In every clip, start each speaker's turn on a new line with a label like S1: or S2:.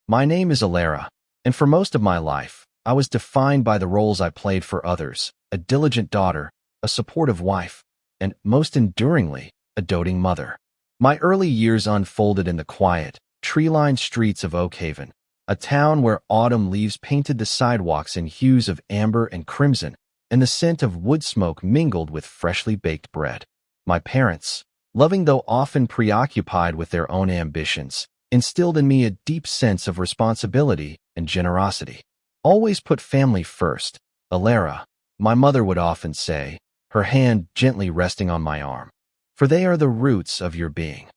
S1: My name is Alara, and for most of my life, I was defined by the roles I played for others: a diligent daughter, a supportive wife, and, most enduringly, a doting mother. My early years unfolded in the quiet, tree-lined streets of Oakhaven, a town where autumn leaves painted the sidewalks in hues of amber and crimson, and the scent of wood smoke mingled with freshly baked bread. My parents, loving though often preoccupied with their own ambitions, instilled in me a deep sense of responsibility and generosity. Always put family first, Alara, my mother would often say, her hand gently resting on my arm, for they are the roots of your being.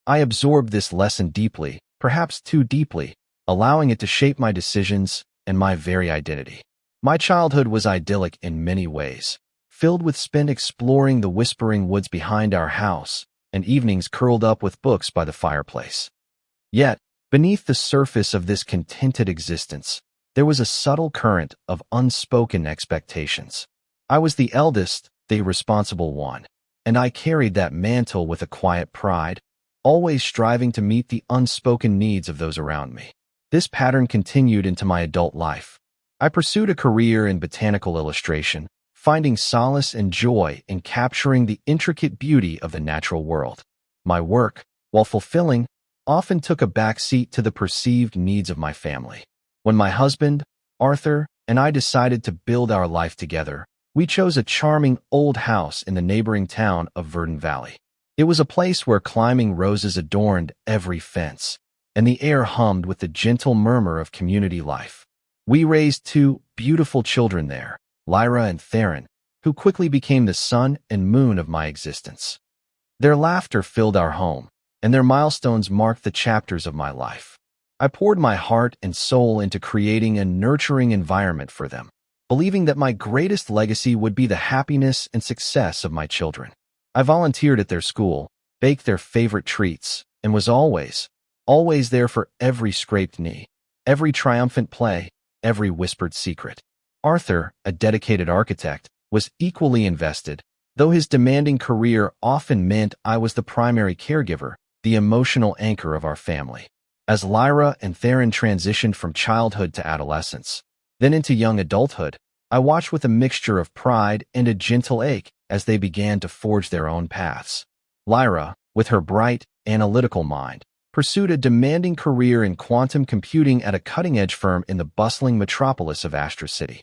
S1: I absorbed this lesson deeply, perhaps too deeply, allowing it to shape my decisions and my very identity. My childhood was idyllic in many ways, filled with spent exploring the whispering woods behind our house and evenings curled up with books by the fireplace. Yet, beneath the surface of this contented existence, there was a subtle current of unspoken expectations. I was the eldest, the responsible one, and I carried that mantle with a quiet pride, always striving to meet the unspoken needs of those around me. This pattern continued into my adult life. I pursued a career in botanical illustration, finding solace and joy in capturing the intricate beauty of the natural world. My work, while fulfilling, often took a back seat to the perceived needs of my family. When my husband, Arthur, and I decided to build our life together, we chose a charming old house in the neighboring town of Verdant Valley. It was a place where climbing roses adorned every fence, and the air hummed with the gentle murmur of community life. We raised two beautiful children there, Lyra and Theron, who quickly became the sun and moon of my existence. Their laughter filled our home, and their milestones marked the chapters of my life. I poured my heart and soul into creating a nurturing environment for them, believing that my greatest legacy would be the happiness and success of my children. I volunteered at their school, baked their favorite treats, and was always there for every scraped knee, every triumphant play, every whispered secret. Arthur, a dedicated architect, was equally invested, though his demanding career often meant I was the primary caregiver, the emotional anchor of our family. As Lyra and Theron transitioned from childhood to adolescence, then into young adulthood, I watched with a mixture of pride and a gentle ache as they began to forge their own paths. Lyra, with her bright, analytical mind, pursued a demanding career in quantum computing at a cutting-edge firm in the bustling metropolis of Astra City.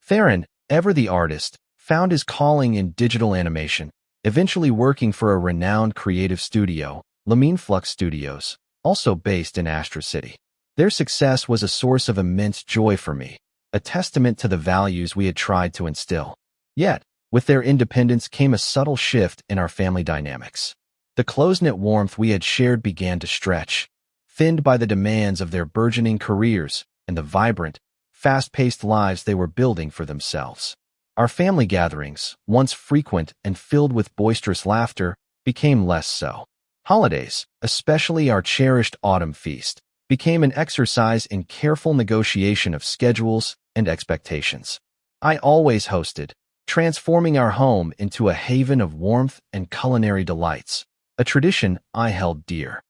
S1: Theron, ever the artist, found his calling in digital animation, eventually working for a renowned creative studio, Lamine Flux Studios, also based in Astra City. Their success was a source of immense joy for me, a testament to the values we had tried to instill. Yet, with their independence came a subtle shift in our family dynamics. The close-knit warmth we had shared began to stretch, thinned by the demands of their burgeoning careers and the vibrant, fast-paced lives they were building for themselves. Our family gatherings, once frequent and filled with boisterous laughter, became less so. Holidays, especially our cherished autumn feast, became an exercise in careful negotiation of schedules and expectations. I always hosted, transforming our home into a haven of warmth and culinary delights, a tradition I held dear.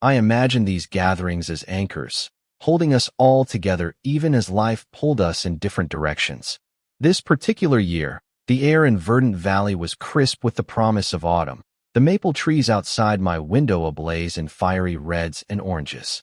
S1: I imagined these gatherings as anchors, holding us all together even as life pulled us in different directions. This particular year, the air in Verdant Valley was crisp with the promise of autumn, the maple trees outside my window ablaze in fiery reds and oranges.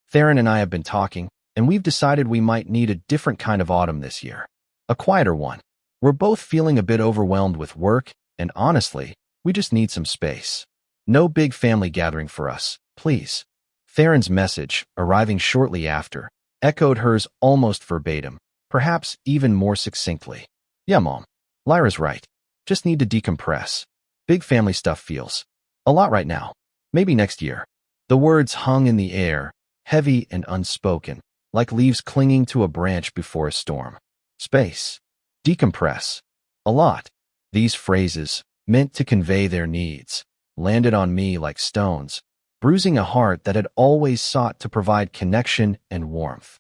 S1: Theron and I have been talking, and we've decided we might need a different kind of autumn this year. A quieter one. We're both feeling a bit overwhelmed with work, and honestly, we just need some space. No big family gathering for us, please. Theron's message, arriving shortly after, echoed hers almost verbatim, perhaps even more succinctly. Yeah, Mom. Lyra's right. Just need to decompress. Big family stuff feels a lot right now. Maybe next year. The words hung in the air, heavy and unspoken, like leaves clinging to a branch before a storm. Space. Decompress. A lot. These phrases, meant to convey their needs, landed on me like stones, bruising a heart that had always sought to provide connection and warmth.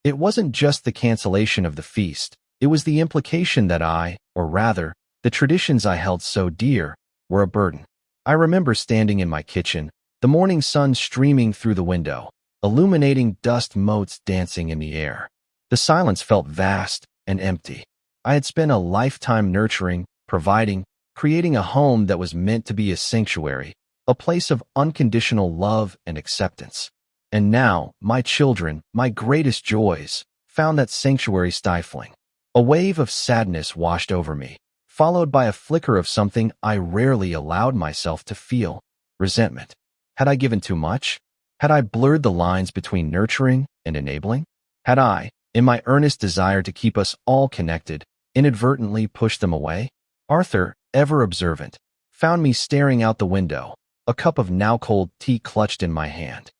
S1: It wasn't just the cancellation of the feast, it was the implication that I, or rather, the traditions I held so dear, were a burden. I remember standing in my kitchen, the morning sun streaming through the window, illuminating dust motes dancing in the air. The silence felt vast and empty. I had spent a lifetime nurturing, providing, creating a home that was meant to be a sanctuary, a place of unconditional love and acceptance. And now, my children, my greatest joys, found that sanctuary stifling. A wave of sadness washed over me, followed by a flicker of something I rarely allowed myself to feel: resentment. Had I given too much? Had I blurred the lines between nurturing and enabling? Had I, in my earnest desire to keep us all connected, inadvertently pushed them away? Arthur, ever observant, found me staring out the window, a cup of now-cold tea clutched in my hand.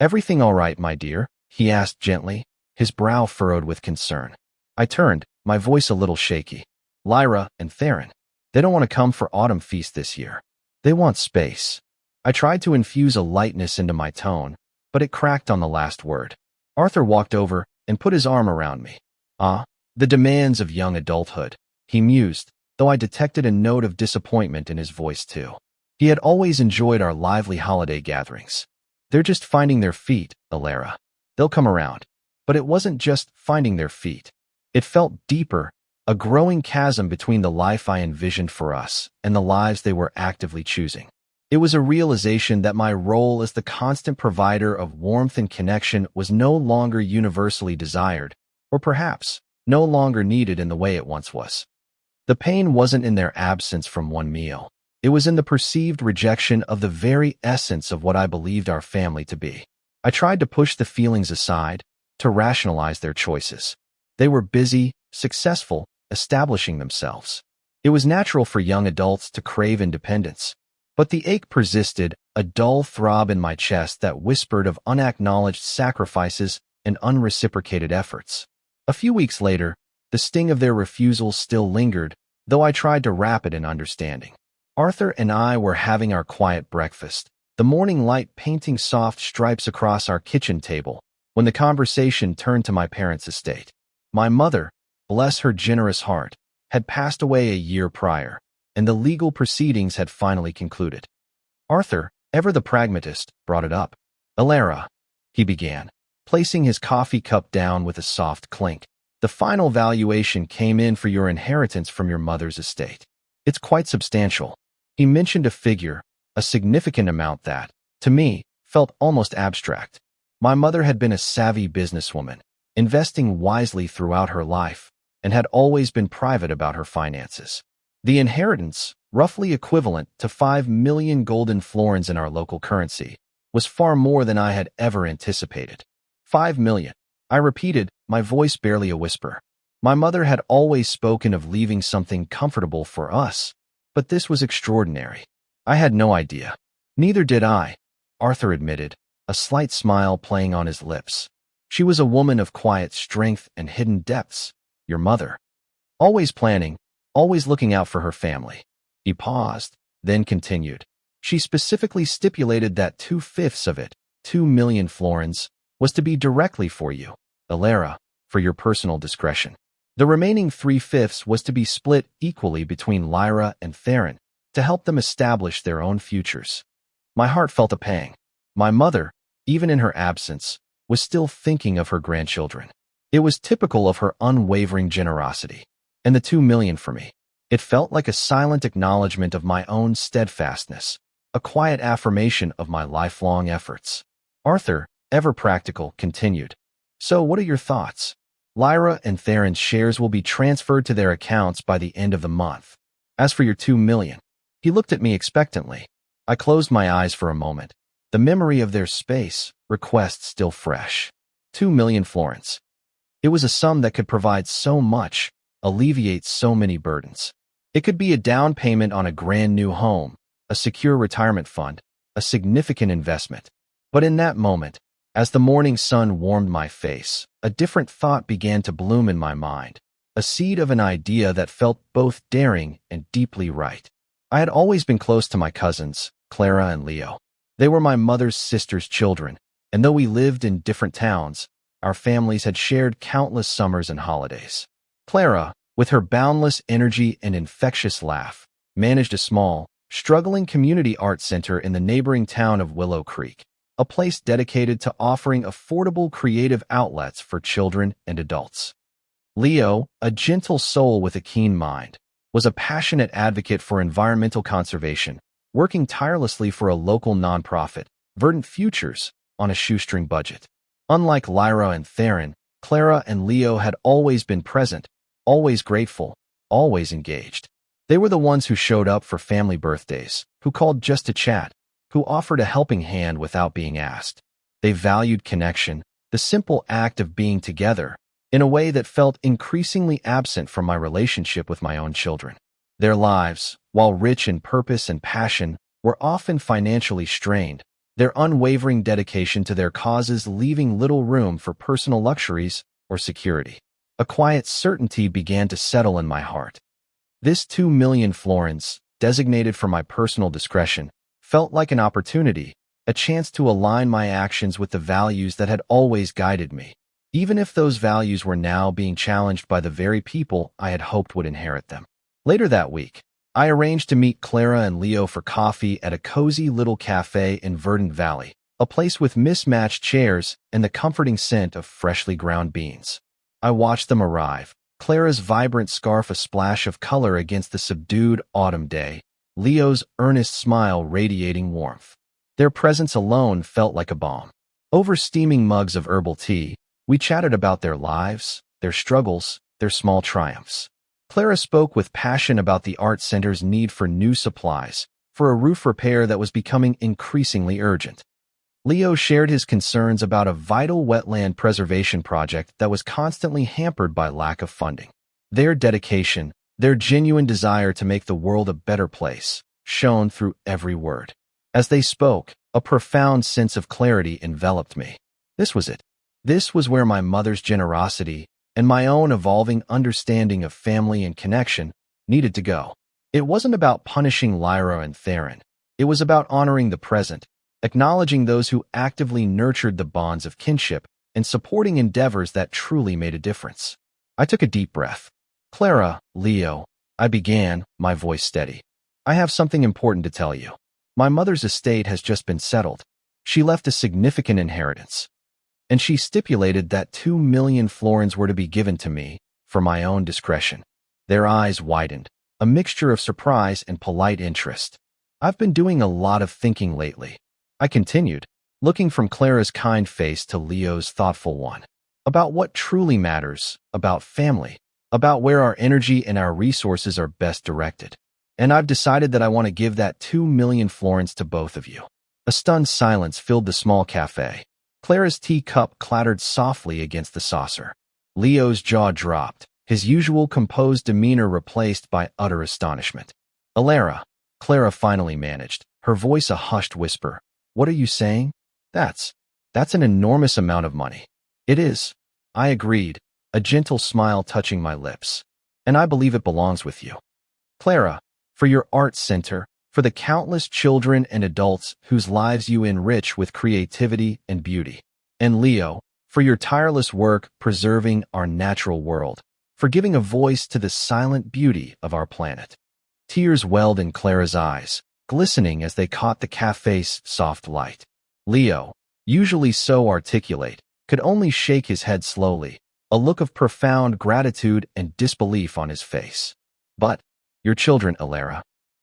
S1: "Everything all right, my dear?" he asked gently, his brow furrowed with concern. I turned, my voice a little shaky. "Lyra and Theron. They don't want to come for autumn feast this year. They want space." I tried to infuse a lightness into my tone, but it cracked on the last word. Arthur walked over and put his arm around me. The demands of young adulthood," he mused, though I detected a note of disappointment in his voice too. He had always enjoyed our lively holiday gatherings. "They're just finding their feet, Alara. They'll come around." But it wasn't just finding their feet. It felt deeper, a growing chasm between the life I envisioned for us and the lives they were actively choosing. It was a realization that my role as the constant provider of warmth and connection was no longer universally desired, or perhaps no longer needed in the way it once was. The pain wasn't in their absence from one meal. It was in the perceived rejection of the very essence of what I believed our family to be. I tried to push the feelings aside, to rationalize their choices. They were busy, successful, establishing themselves. It was natural for young adults to crave independence. But the ache persisted, a dull throb in my chest that whispered of unacknowledged sacrifices and unreciprocated efforts. A few weeks later, the sting of their refusal still lingered, though I tried to wrap it in understanding. Arthur and I were having our quiet breakfast, the morning light painting soft stripes across our kitchen table, when the conversation turned to my parents' estate. My mother, bless her generous heart, had passed away a year prior, and the legal proceedings had finally concluded. Arthur, ever the pragmatist, brought it up. "Alara," he began, placing his coffee cup down with a soft clink. "The final valuation came in for your inheritance from your mother's estate. It's quite substantial." He mentioned a figure, a significant amount that, to me, felt almost abstract. My mother had been a savvy businesswoman, investing wisely throughout her life, and had always been private about her finances. The inheritance, roughly equivalent to 5 million golden florins in our local currency, was far more than I had ever anticipated. 5 million. I repeated, my voice barely a whisper. My mother had always spoken of leaving something comfortable for us, but this was extraordinary. I had no idea. "Neither did I," Arthur admitted, a slight smile playing on his lips. "She was a woman of quiet strength and hidden depths, your mother. Always planning, always looking out for her family." He paused, then continued. "She specifically stipulated that 2/5 of it, 2 million florins, was to be directly for you, Alara, for your personal discretion. The remaining 3/5 was to be split equally between Lyra and Theron, to help them establish their own futures." My heart felt a pang. My mother, even in her absence, was still thinking of her grandchildren. It was typical of her unwavering generosity. And the 2 million for me. It felt like a silent acknowledgement of my own steadfastness, a quiet affirmation of my lifelong efforts. Arthur, ever practical, continued. "So what are your thoughts? Lyra and Theron's shares will be transferred to their accounts by the end of the month. As for your 2 million, he looked at me expectantly. I closed my eyes for a moment, the memory of their space request still fresh. 2 million florins. It was a sum that could provide so much, alleviate so many burdens. It could be a down payment on a grand new home, a secure retirement fund, a significant investment. But in that moment, as the morning sun warmed my face, a different thought began to bloom in my mind, a seed of an idea that felt both daring and deeply right. I had always been close to my cousins, Clara and Leo. They were my mother's sister's children, and though we lived in different towns, our families had shared countless summers and holidays. Clara, with her boundless energy and infectious laugh, managed a small, struggling community art center in the neighboring town of Willow Creek. a place dedicated to offering affordable creative outlets for children and adults. Leo, a gentle soul with a keen mind, was a passionate advocate for environmental conservation, working tirelessly for a local nonprofit, Verdant Futures, on a shoestring budget. Unlike Lyra and Theron, Clara and Leo had always been present, always grateful, always engaged. They were the ones who showed up for family birthdays, who called just to chat, who offered a helping hand without being asked. They valued connection, the simple act of being together, in a way that felt increasingly absent from my relationship with my own children. Their lives, while rich in purpose and passion, were often financially strained, their unwavering dedication to their causes leaving little room for personal luxuries or security. A quiet certainty began to settle in my heart. This 2 million florins, designated for my personal discretion, felt like an opportunity, a chance to align my actions with the values that had always guided me, even if those values were now being challenged by the very people I had hoped would inherit them. Later that week, I arranged to meet Clara and Leo for coffee at a cozy little cafe in Verdant Valley, a place with mismatched chairs and the comforting scent of freshly ground beans. I watched them arrive, Clara's vibrant scarf a splash of color against the subdued autumn day, Leo's earnest smile radiating warmth. Their presence alone felt like a balm. Over steaming mugs of herbal tea, we chatted about their lives, their struggles, their small triumphs. Clara spoke with passion about the art center's need for new supplies, for a roof repair that was becoming increasingly urgent. Leo shared his concerns about a vital wetland preservation project that was constantly hampered by lack of funding. Their dedication, their genuine desire to make the world a better place, shone through every word. As they spoke, a profound sense of clarity enveloped me. This was it. This was where my mother's generosity and my own evolving understanding of family and connection needed to go. It wasn't about punishing Lyra and Theron. It was about honoring the present, acknowledging those who actively nurtured the bonds of kinship, and supporting endeavors that truly made a difference. I took a deep breath. Clara, Leo, I began, my voice steady. I have something important to tell you. My mother's estate has just been settled. She left a significant inheritance, and she stipulated that 2 million florins were to be given to me for my own discretion. Their eyes widened, a mixture of surprise and polite interest. I've been doing a lot of thinking lately, I continued, looking from Clara's kind face to Leo's thoughtful one, about what truly matters, about family, about where our energy and our resources are best directed. And I've decided that I want to give that 2 million florins to both of you. A stunned silence filled the small cafe. Clara's teacup clattered softly against the saucer. Leo's jaw dropped, his usual composed demeanor replaced by utter astonishment. Alara, Clara finally managed, her voice a hushed whisper. What are you saying? That's an enormous amount of money. It is, I agreed, a gentle smile touching my lips. And I believe it belongs with you. Clara, for your art center, for the countless children and adults whose lives you enrich with creativity and beauty. And Leo, for your tireless work preserving our natural world, for giving a voice to the silent beauty of our planet. Tears welled in Clara's eyes, glistening as they caught the cafe's soft light. Leo, usually so articulate, could only shake his head slowly, a look of profound gratitude and disbelief on his face. But, your children, Alara?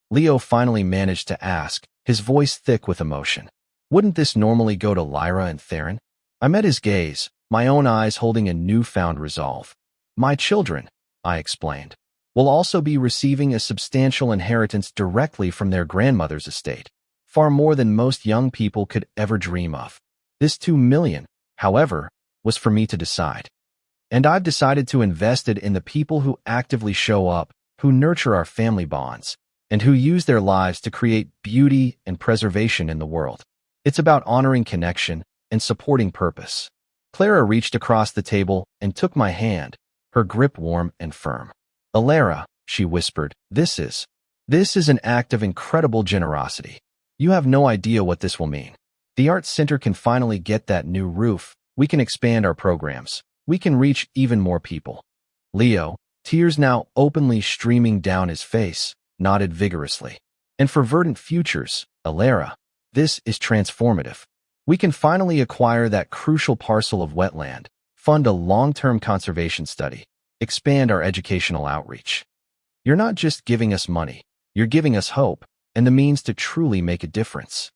S1: Leo finally managed to ask, his voice thick with emotion. Wouldn't this normally go to Lyra and Theron? I met his gaze, my own eyes holding a newfound resolve. My children, I explained, will also be receiving a substantial inheritance directly from their grandmother's estate, far more than most young people could ever dream of. This 2 million, however, was for me to decide. And I've decided to invest it in the people who actively show up, who nurture our family bonds, and who use their lives to create beauty and preservation in the world. It's about honoring connection and supporting purpose. Clara reached across the table and took my hand, her grip warm and firm. Alara, she whispered, this is an act of incredible generosity. You have no idea what this will mean. The Arts Center can finally get that new roof. We can expand our programs. We can reach even more people. Leo, tears now openly streaming down his face, nodded vigorously. And for Verdant Futures, Alara, this is transformative. We can finally acquire that crucial parcel of wetland, fund a long-term conservation study, expand our educational outreach. You're not just giving us money, you're giving us hope and the means to truly make a difference.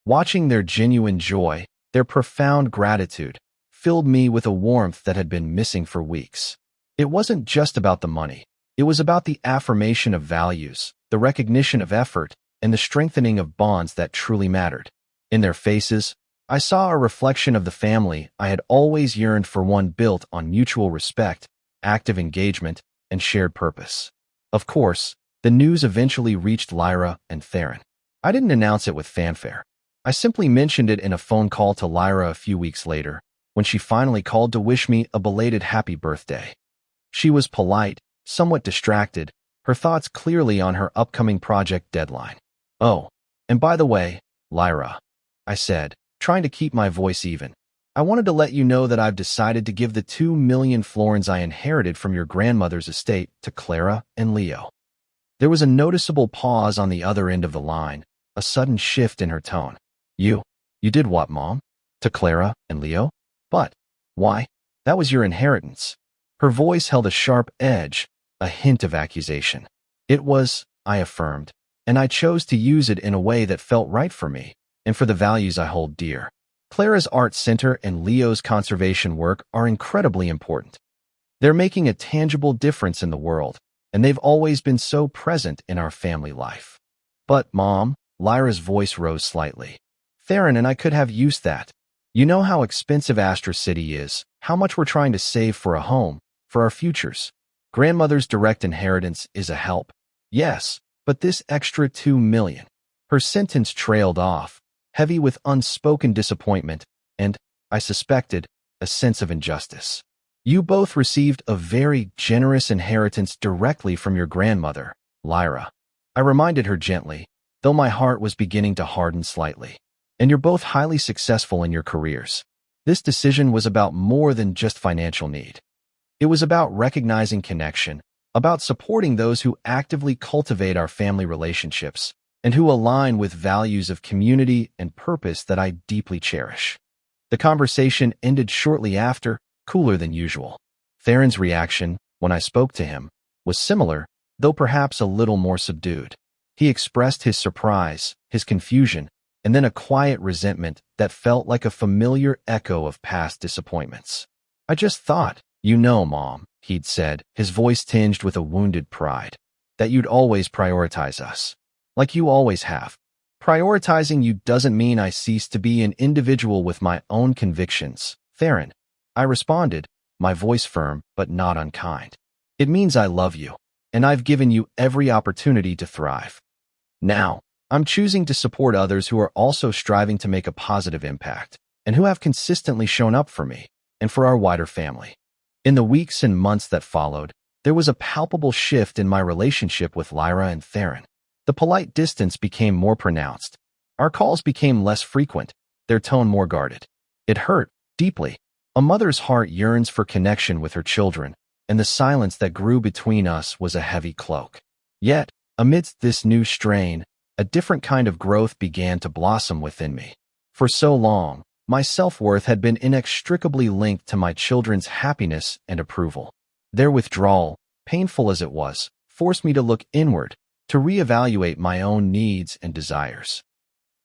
S1: Watching their genuine joy, their profound gratitude, filled me with a warmth that had been missing for weeks. It wasn't just about the money. It was about the affirmation of values, the recognition of effort, and the strengthening of bonds that truly mattered. In their faces, I saw a reflection of the family I had always yearned for, one built on mutual respect, active engagement, and shared purpose. Of course, the news eventually reached Lyra and Theron. I didn't announce it with fanfare. I simply mentioned it in a phone call to Lyra a few weeks later, when she finally called to wish me a belated happy birthday. She was polite, somewhat distracted, her thoughts clearly on her upcoming project deadline. "Oh, and by the way, Lyra," I said, trying to keep my voice even, "I wanted to let you know that I've decided to give the 2 million florins I inherited from your grandmother's estate to Clara and Leo." There was a noticeable pause on the other end of the line, a sudden shift in her tone. You did what, Mom? To Clara and Leo? But, why? That was your inheritance." Her voice held a sharp edge, a hint of accusation. "It was," I affirmed, "and I chose to use it in a way that felt right for me, and for the values I hold dear. Clara's art center and Leo's conservation work are incredibly important. They're making a tangible difference in the world, and they've always been so present in our family life." "But, Mom," Lyra's voice rose slightly, "Theron and I could have used that. You know how expensive Astra City is, how much we're trying to save for a home, for our futures. Grandmother's direct inheritance is a help. Yes, but this extra 2 million. Her sentence trailed off, heavy with unspoken disappointment and, I suspected, a sense of injustice. "You both received a very generous inheritance directly from your grandmother, Lyra," I reminded her gently, though my heart was beginning to harden slightly. "And you're both highly successful in your careers. This decision was about more than just financial need. It was about recognizing connection, about supporting those who actively cultivate our family relationships, and who align with values of community and purpose that I deeply cherish." The conversation ended shortly after, cooler than usual. Theron's reaction, when I spoke to him, was similar, though perhaps a little more subdued. He expressed his surprise, his confusion, and then a quiet resentment that felt like a familiar echo of past disappointments. "I just thought, you know, Mom," he'd said, his voice tinged with a wounded pride, "that you'd always prioritize us. Like you always have. Prioritizing you doesn't mean I cease to be an individual with my own convictions, Theron," I responded, my voice firm but not unkind. "It means I love you, and I've given you every opportunity to thrive. Now, I'm choosing to support others who are also striving to make a positive impact, and who have consistently shown up for me, and for our wider family." In the weeks and months that followed, there was a palpable shift in my relationship with Lyra and Theron. The polite distance became more pronounced. Our calls became less frequent, their tone more guarded. It hurt, deeply. A mother's heart yearns for connection with her children, and the silence that grew between us was a heavy cloak. Yet, amidst this new strain, a different kind of growth began to blossom within me. For so long, my self-worth had been inextricably linked to my children's happiness and approval. Their withdrawal, painful as it was, forced me to look inward, to reevaluate my own needs and desires.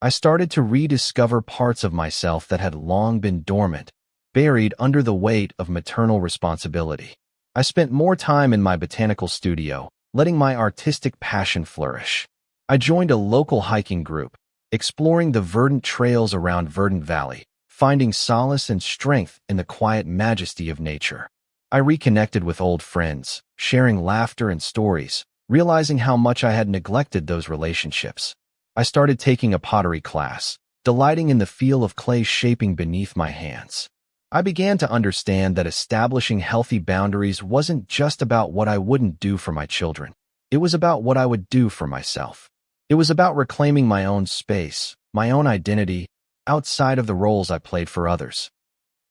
S1: I started to rediscover parts of myself that had long been dormant, buried under the weight of maternal responsibility. I spent more time in my botanical studio, letting my artistic passion flourish. I joined a local hiking group, exploring the verdant trails around Verdant Valley, finding solace and strength in the quiet majesty of nature. I reconnected with old friends, sharing laughter and stories, realizing how much I had neglected those relationships. I started taking a pottery class, delighting in the feel of clay shaping beneath my hands. I began to understand that establishing healthy boundaries wasn't just about what I wouldn't do for my children. It was about what I would do for myself. It was about reclaiming my own space, my own identity, outside of the roles I played for others.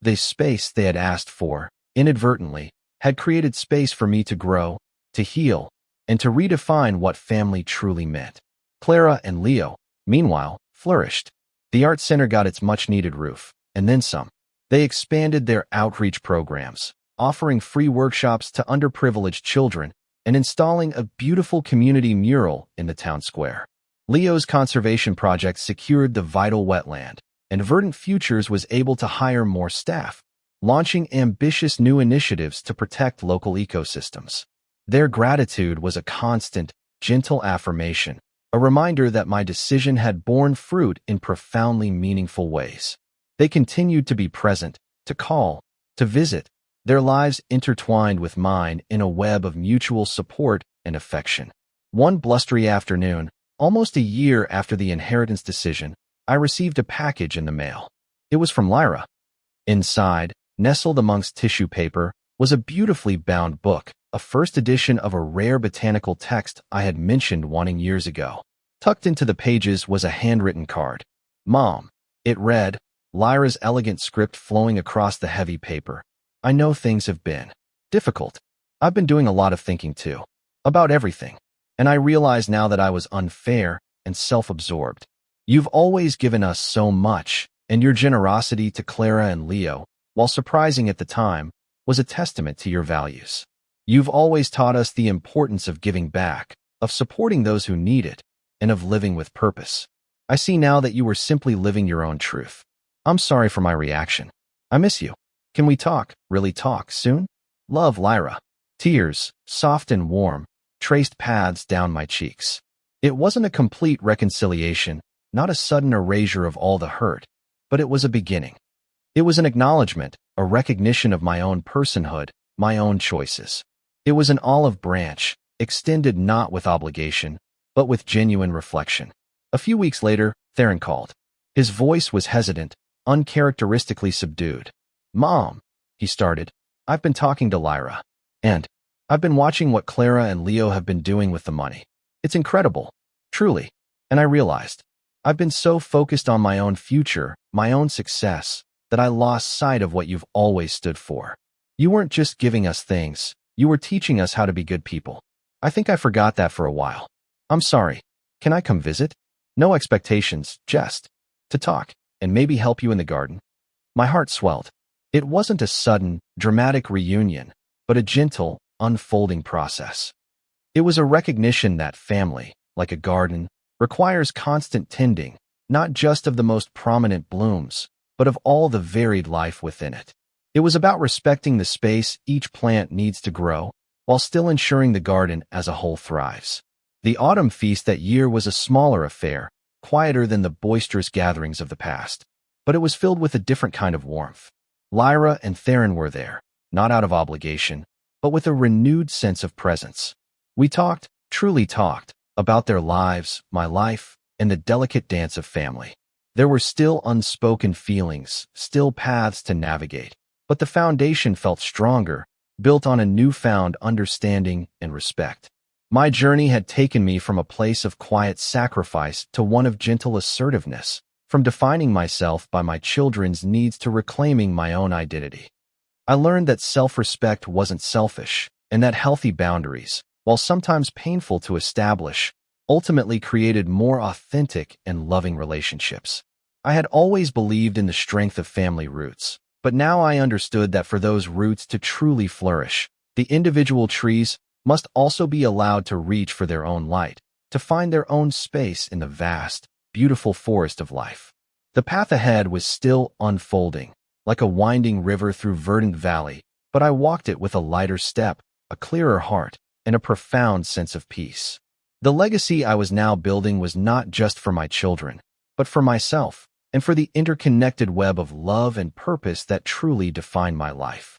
S1: The space they had asked for, inadvertently, had created space for me to grow, to heal, and to redefine what family truly meant. Clara and Leo, meanwhile, flourished. The art center got its much-needed roof, and then some. They expanded their outreach programs, offering free workshops to underprivileged children and installing a beautiful community mural in the town square. Leo's conservation project secured the vital wetland, and Verdant Futures was able to hire more staff, launching ambitious new initiatives to protect local ecosystems. Their gratitude was a constant, gentle affirmation, a reminder that my decision had borne fruit in profoundly meaningful ways. They continued to be present, to call, to visit, their lives intertwined with mine in a web of mutual support and affection. One blustery afternoon, almost a year after the inheritance decision, I received a package in the mail. It was from Lyra. Inside, nestled amongst tissue paper, was a beautifully bound book, a first edition of a rare botanical text I had mentioned wanting years ago. Tucked into the pages was a handwritten card. Mom, it read, Lyra's elegant script flowing across the heavy paper. I know things have been difficult. I've been doing a lot of thinking too. About everything. And I realize now that I was unfair and self-absorbed. You've always given us so much, and your generosity to Clara and Leo, while surprising at the time, was a testament to your values. You've always taught us the importance of giving back, of supporting those who need it, and of living with purpose. I see now that you were simply living your own truth. I'm sorry for my reaction. I miss you. Can we talk, really talk, soon? Love, Lyra. Tears, soft and warm, traced paths down my cheeks. It wasn't a complete reconciliation, not a sudden erasure of all the hurt, but it was a beginning. It was an acknowledgement, a recognition of my own personhood, my own choices. It was an olive branch, extended not with obligation, but with genuine reflection. A few weeks later, Theron called. His voice was hesitant, uncharacteristically subdued. Mom, he started, I've been talking to Lyra. And I've been watching what Clara and Leo have been doing with the money. It's incredible, truly. And I realized, I've been so focused on my own future, my own success, that I lost sight of what you've always stood for. You weren't just giving us things, you were teaching us how to be good people. I think I forgot that for a while. I'm sorry. Can I come visit? No expectations, just to talk, and maybe help you in the garden. My heart swelled. It wasn't a sudden, dramatic reunion, but a gentle, unfolding process. It was a recognition that family, like a garden, requires constant tending, not just of the most prominent blooms, but of all the varied life within it. It was about respecting the space each plant needs to grow, while still ensuring the garden as a whole thrives. The autumn feast that year was a smaller affair, quieter than the boisterous gatherings of the past, but it was filled with a different kind of warmth. Lyra and Theron were there, not out of obligation, but with a renewed sense of presence. We talked, truly talked, about their lives, my life, and the delicate dance of family. There were still unspoken feelings, still paths to navigate, but the foundation felt stronger, built on a newfound understanding and respect. My journey had taken me from a place of quiet sacrifice to one of gentle assertiveness, from defining myself by my children's needs to reclaiming my own identity. I learned that self-respect wasn't selfish, and that healthy boundaries, while sometimes painful to establish, ultimately created more authentic and loving relationships. I had always believed in the strength of family roots, but now I understood that for those roots to truly flourish, the individual trees must also be allowed to reach for their own light, to find their own space in the vast, beautiful forest of life. The path ahead was still unfolding, like a winding river through verdant valley, but I walked it with a lighter step, a clearer heart, and a profound sense of peace. The legacy I was now building was not just for my children, but for myself, and for the interconnected web of love and purpose that truly defined my life.